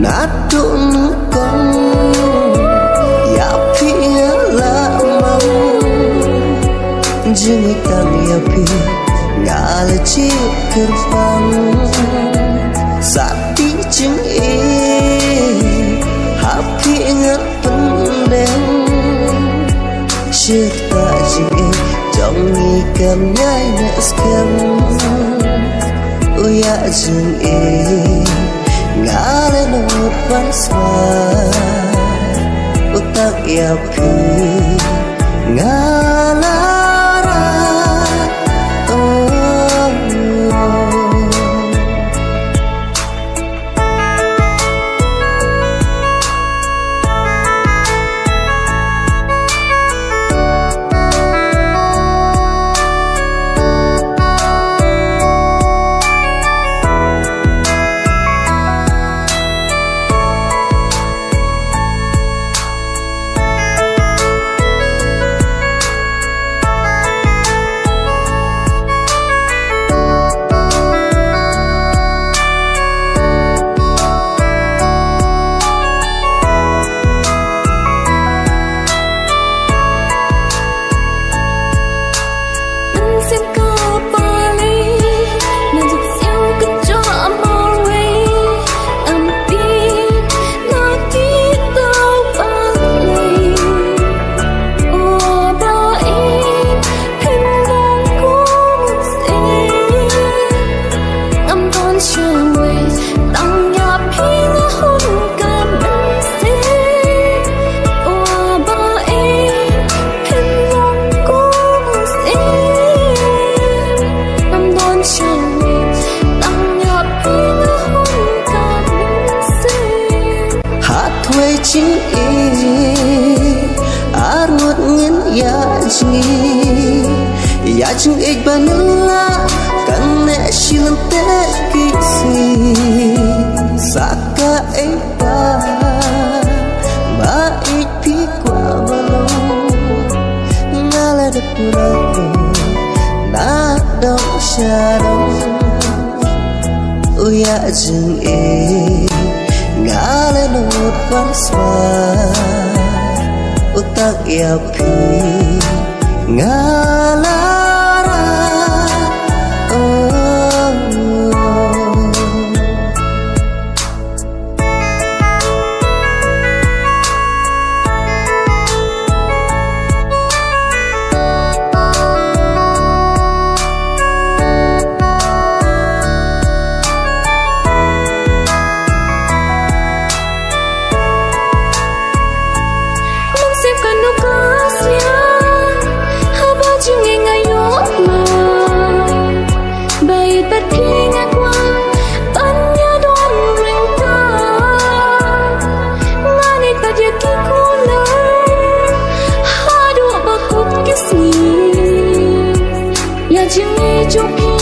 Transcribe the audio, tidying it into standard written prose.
Nadung kong ya pia la mau jeng kang ya pi ngale chi kerfang sati jeng happy ngat pendeng cerita jeng trong ni kam nhai nes kam uya jeng ngale no panswa utak ya pi ngalara chính arut ngin ya jing ik banula kan ne shilante kisi saka epa ba ik pi kwa malo ngala de purato na dong shadow uya jing ngale no panswa utak ya pi ngalara chúc